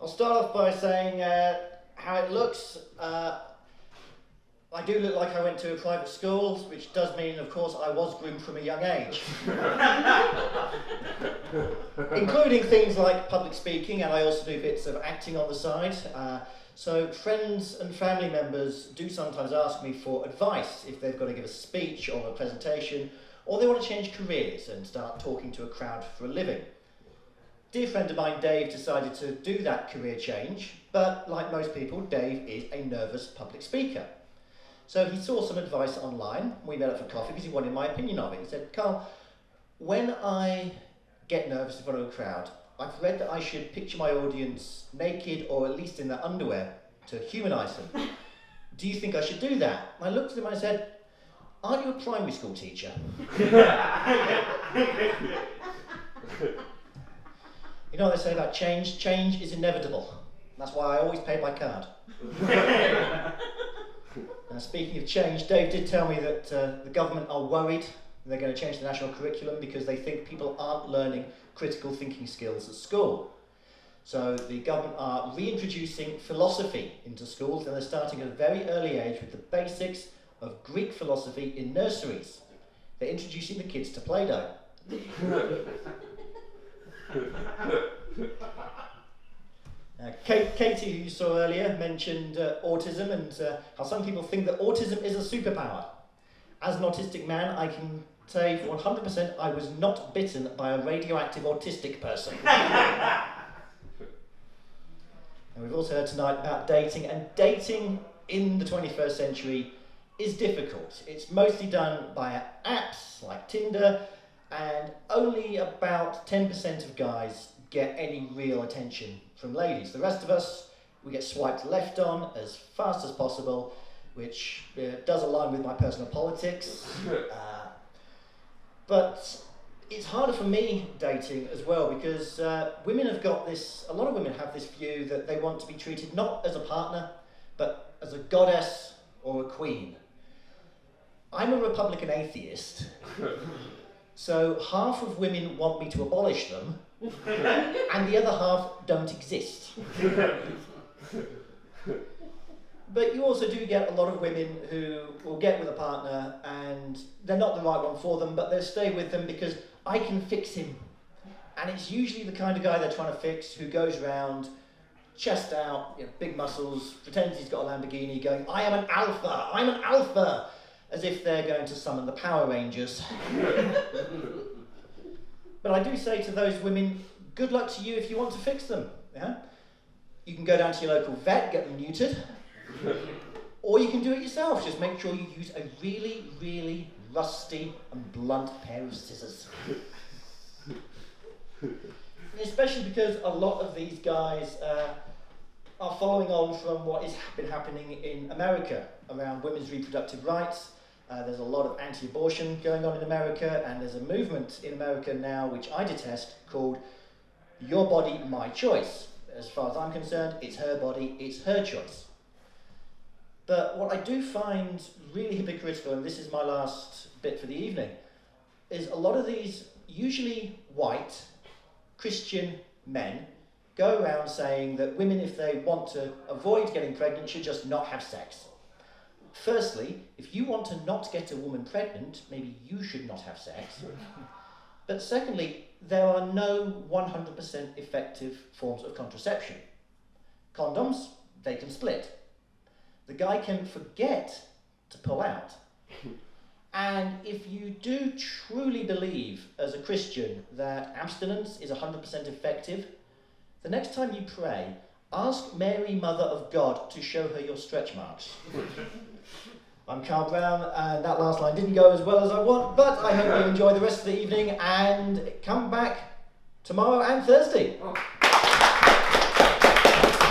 I'll start off by saying how it looks. I do look like I went to a private school, which does mean, of course, I was groomed from a young age. Including things like public speaking, and I also do bits of acting on the side. So friends and family members do sometimes ask me for advice if they've got to give a speech or a presentation, or they want to change careers and start talking to a crowd for a living. A dear friend of mine, Dave, decided to do that career change, but like most people, Dave is a nervous public speaker. So he saw some advice online. We met up for coffee because he wanted my opinion of it. He said, Carl, when I get nervous in front of a crowd, I've read that I should picture my audience naked or at least in their underwear to humanise them. Do you think I should do that? And I looked at him and I said, aren't you a primary school teacher? You know what they say about change? Change is inevitable. That's why I always pay by card. Speaking of change, Dave did tell me that the government are worried they're going to change the national curriculum because they think people aren't learning critical thinking skills at school. So the government are reintroducing philosophy into schools, and they're starting at a very early age with the basics of Greek philosophy in nurseries. They're introducing the kids to Play-Doh. Katie, who you saw earlier, mentioned autism and how some people think that autism is a superpower. As an autistic man, I can say for 100% I was not bitten by a radioactive autistic person. And we've also heard tonight about dating, and dating in the 21st century is difficult. It's mostly done via apps like Tinder, and only about 10% of guys get any real attention from ladies. The rest of us, we get swiped left on as fast as possible, which does align with my personal politics. But it's harder for me dating as well because women have got this, a lot of women have this view that they want to be treated not as a partner, but as a goddess or a queen. I'm a Republican atheist, so half of women want me to abolish them, and the other half don't exist. But you also do get a lot of women who will get with a partner and they're not the right one for them, but they'll stay with them because I can fix him. And it's usually the kind of guy they're trying to fix who goes around, chest out, big muscles, pretends he's got a Lamborghini going, I am an alpha, as if they're going to summon the Power Rangers. But I do say to those women, good luck to you if you want to fix them. Yeah? You can go down to your local vet, get them neutered, or you can do it yourself. Just make sure you use a really, really rusty and blunt pair of scissors. Especially because a lot of these guys are following on from what has been happening in America around women's reproductive rights. There's a lot of anti-abortion going on in America, and there's a movement in America now, which I detest, called Your Body, My Choice. As far as I'm concerned, it's her body, it's her choice. But what I do find really hypocritical, and this is my last bit for the evening, is a lot of these usually white Christian men go around saying that women, if they want to avoid getting pregnant, should just not have sex. Firstly, if you want to not get a woman pregnant, maybe you should not have sex. But secondly, there are no 100% effective forms of contraception. Condoms, they can split. The guy can forget to pull out. And if you do truly believe as a Christian that abstinence is 100% effective, the next time you pray, ask Mary, Mother of God, to show her your stretch marks. I'm Carl Brown, and that last line didn't go as well as I want, but I hope you enjoy the rest of the evening and come back tomorrow and Thursday.